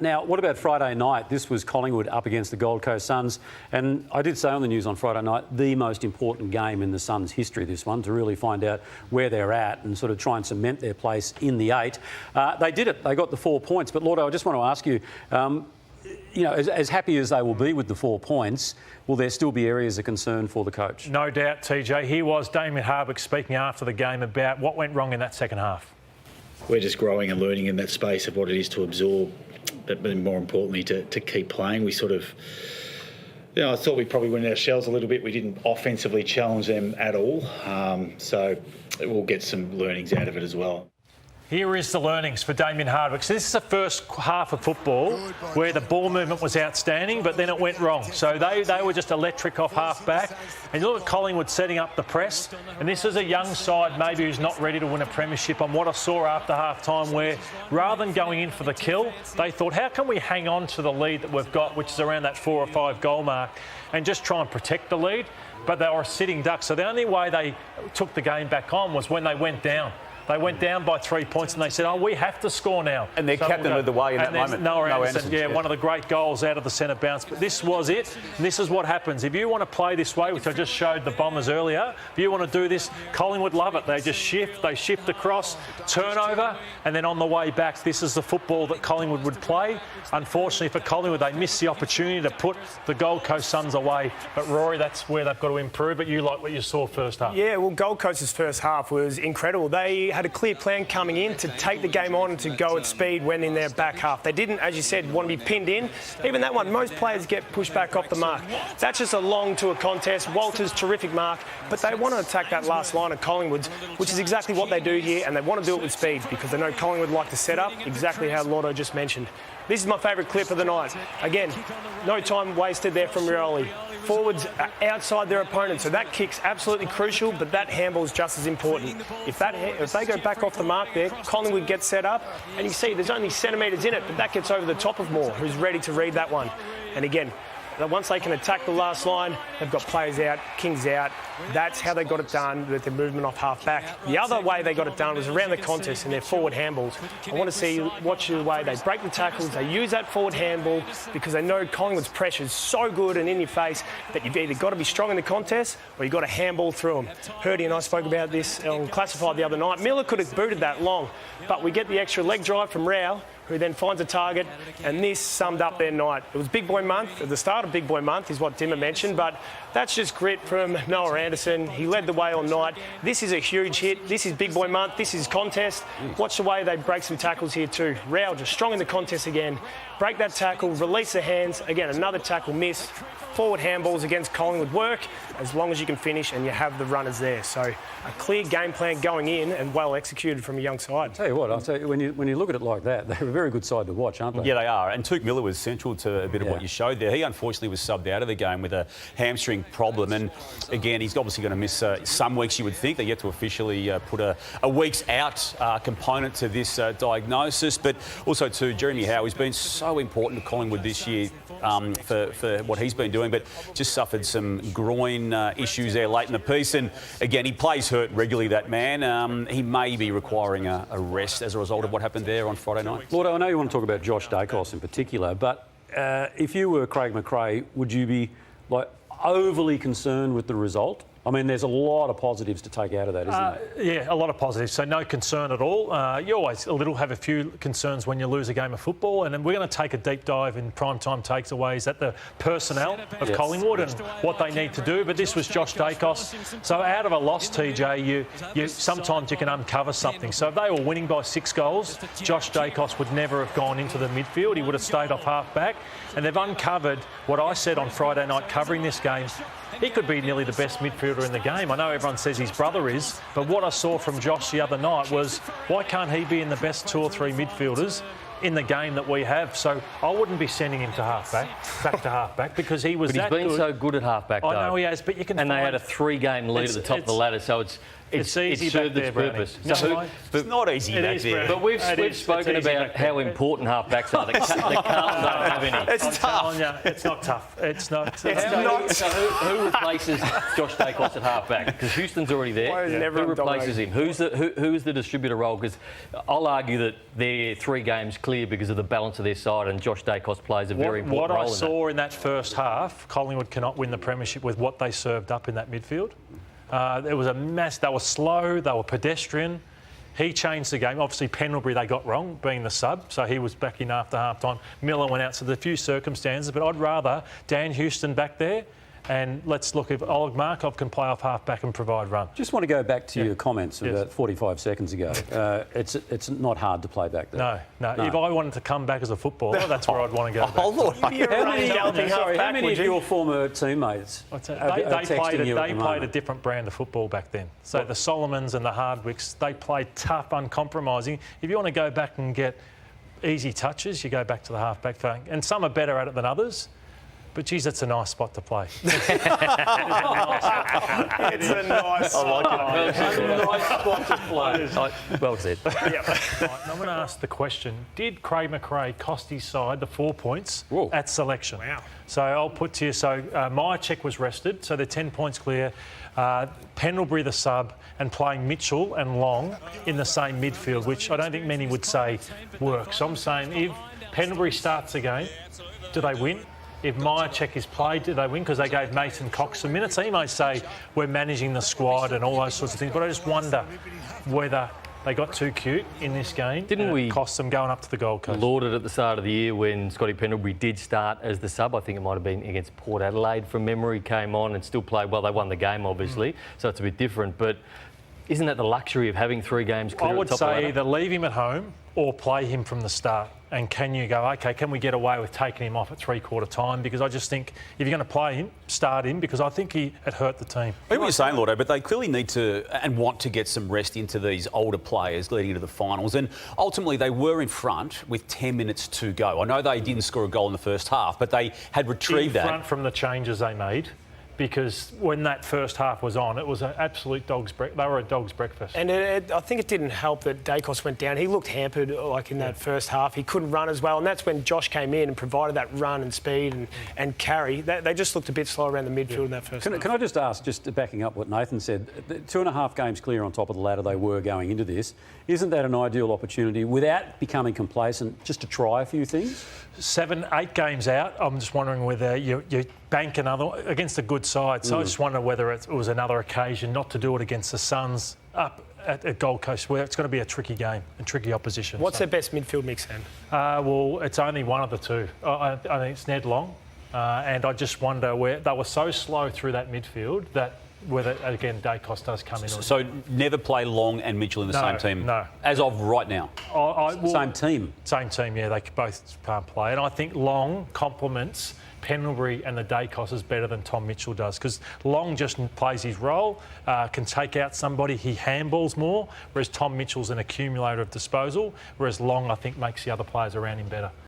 Now, what about Friday night? This was Collingwood up against the Gold Coast Suns. And I did say on the news on Friday night, the most important game in the Suns' history, this one, to really find out where they're at and sort of try and cement their place in the 8. They did it. They got the 4 points. But, Lloyd, I just want to ask you, you know, as happy as they will be with the 4 points, will there still be areas of concern for the coach? No doubt, TJ. Here was Damien Hardwick speaking after the game about what went wrong in that second half. We're just growing and learning in that space of what it is to absorb, but more importantly to keep playing. We sort of, you know, I thought we probably went in our shells a little bit. We didn't offensively challenge them at all. So we'll get some learnings out of it as well. Here is the learnings for Damien Hardwick. So this is the first half of football where the ball movement was outstanding, but then it went wrong. So they were just electric off half-back. And you look at Collingwood setting up the press, and this is a young side maybe who's not ready to win a premiership on what I saw after half-time, where rather than going in for the kill, they thought, how can we hang on to the lead that we've got, which is around that 4 or 5 goal mark, and just try and protect the lead? But they were a sitting duck. So the only way they took the game back on was when they went down. They went down by 3 points and they said, oh, we have to score now. And their captain led the way in that moment. Noah Anderson, yeah, one of the great goals out of the centre bounce. But this was it, and this is what happens. If you want to play this way, which I just showed the Bombers earlier, if you want to do this, Collingwood love it. They just shift, they shift across, turnover, and then on the way back, this is the football that Collingwood would play. Unfortunately for Collingwood, they missed the opportunity to put the Gold Coast Suns away. But Rory, that's where they've got to improve. But you like what you saw first half? Yeah, well, Gold Coast's first half was incredible. They had a clear plan coming in to take the game on and to go at speed when in their back half. They didn't, as you said, want to be pinned in. Even that one, most players get pushed back off the mark. That's just a long to a contest. Walter's terrific mark, but they want to attack that last line of Collingwood's, which is exactly what they do here, and they want to do it with speed because they know Collingwood like to set up exactly how Lotto just mentioned. This is my favourite clip of the night. Again, no time wasted there from Rioli. Forwards are outside their opponent, so that kick's absolutely crucial, but that handball's just as important. If they go back off the mark there, Collingwood gets set up, and you see there's only centimetres in it, but that gets over the top of Moore, who's ready to read that one. And again, once they can attack the last line, they've got players out, King's out. That's how they got it done with their movement off half-back. The other way they got it done was around the contest in their forward handballs. I want to watch the way they break the tackles, they use that forward handball because they know Collingwood's pressure is so good and in your face that you've either got to be strong in the contest or you've got to handball through them. Purdy and I spoke about this on Classified the other night. Miller could have booted that long, but we get the extra leg drive from Rao, who then finds a target, and this summed up their night. It was Big Boy Month. At the start of Big Boy Month is what Dimmer mentioned, but that's just grit from Noah Anderson. He led the way all night. This is a huge hit. This is Big Boy Month. This is contest. Watch the way they break some tackles here too. Rao just strong in the contest again. Break that tackle, release the hands. Again, another tackle miss. Forward handballs against Collingwood work as long as you can finish and you have the runners there. So a clear game plan going in and well executed from a young side. I'll tell you, when you look at it like that, they're a very good side to watch, aren't they? Yeah, they are. And Touk Miller was central to a bit of what you showed there. He unfortunately was subbed out of the game with a hamstring problem. And again, he's obviously going to miss some weeks, you would think. They yet to officially put a week's out component to this diagnosis. But also too, Jeremy Howe has been so important to Collingwood this year for what he's been doing, but just suffered some groin issues there late in the piece. And again, he plays hurt regularly, that man. He may be requiring a rest as a result of what happened there on Friday night. Lord, I know you want to talk about Josh Daicos in particular, but if you were Craig McRae, would you be overly concerned with the result? I mean, there's a lot of positives to take out of that, isn't there? Yeah, a lot of positives. So no concern at all. You always have a few concerns when you lose a game of football, and then we're going to take a deep dive in primetime takeaways at the personnel of Collingwood and what they need to do. But this was Josh Daicos. So out of a loss, TJ, you sometimes you can uncover something. So if they were winning by 6 goals, Josh Daicos would never have gone into the midfield. He would have stayed off half-back. And they've uncovered what I said on Friday night covering this game. He could be nearly the best midfielder in the game. I know everyone says his brother is, but what I saw from Josh the other night was, why can't he be in the best 2 or 3 midfielders in the game that we have? So I wouldn't be sending him to back to half-back, because he was that good. But he's been so good at half-back, though. I know he has, but you can And they had a 3-game lead at the top of the ladder, so It's easy it back served there, its Brownie. purpose. No, So It's not easy It back is, there. Brownie. but we've It's spoken easy about back how there. important halfbacks are. They can't have any. I'm telling you, it's not tough. It's not. So who replaces Josh Daicos at halfback? Because Houston's already there. Why is Who everyone replaces him? Who's the distributor role? Because I'll argue that they're 3 games clear because of the balance of their side, and Josh Daicos plays a very important What role I in that. saw in that first half, Collingwood cannot win the premiership with what they served up in that midfield. It was a mess. They were slow. They were pedestrian. He changed the game. Obviously, Pendlebury they got wrong, being the sub, so he was back in after half-time. Miller went out, so there's a few circumstances, but I'd rather Dan Houston back there. And let's look if Oleg Markov can play off half-back and provide run. Just want to go back to your comments about 45 seconds ago. It's not hard to play back there. No. If I wanted to come back as a footballer, that's where I'd want to go back. How many of your former teammates They texting you at the played a moment? different brand of football back then. So the Solomons and the Hardwicks, they played tough, uncompromising. If you want to go back and get easy touches, you go back to the half-back flank. And some are better at it than others. But, geez, it's a nice spot to play. It's a nice. I like it. A nice spot to play. Well said. Right, I'm going to ask the question, did Craig McRae cost his side the 4 points at selection? Wow. So I'll put to you, Myercheck was rested, so they're 10 points clear. Pendlebury the sub and playing Mitchell and Long in the same midfield, which I don't think many would say works. So I'm saying if Pendlebury starts the game, do they win? If Myercheck is played, do they win? Because they gave Mason Cox some minutes. He may say we're managing the squad and all those sorts of things, but I just wonder whether they got too cute in this game. Didn't we cost them going up to the Gold Coast? Lauded at the start of the year when Scotty Pendlebury did start as the sub. I think it might have been against Port Adelaide from memory, came on and still played well. They won the game, obviously, so it's a bit different. But isn't that the luxury of having 3 games clear I would at the top of the say ladder? either leave him at home or play him from the start. And can you go, OK, can we get away with taking him off at 3/4 time? Because I just think if you're going to play him, start him, because I think it hurt the team. I hear what you're saying, Lordo, but they clearly need to and want to get some rest into these older players leading into the finals. And ultimately, they were in front with 10 minutes to go. I know they didn't score a goal in the first half, but they had retrieved in that. front from the changes they made. Because when that first half was on, it was an absolute they were a dog's breakfast. And I think it didn't help that Daicos went down. He looked hampered in that first half. He couldn't run as well. And that's when Josh came in and provided that run and speed and carry. They just looked a bit slow around the midfield in that first half. Can I just ask, just backing up what Nathan said, 2.5 games clear on top of the ladder they were going into this. Isn't that an ideal opportunity, without becoming complacent, just to try a few things? 7, 8 games out, I'm just wondering whether you bank another against a good side. So I just wonder whether it was another occasion not to do it against the Suns up at Gold Coast, where it's going to be a tricky game and tricky opposition. What's their best midfield mix then? Well, it's only one of the two. I think it's Ned Long. And I just wonder where they were so slow through that midfield that whether, again, Daicos does come in. So never play Long and Mitchell in the same team? No. As of right now? Same team? Same team, yeah. They both can't play. And I think Long complements Pendlebury and the Daicos better than Tom Mitchell does, because Long just plays his role, can take out somebody, he handballs more, whereas Tom Mitchell's an accumulator of disposal, whereas Long, I think, makes the other players around him better.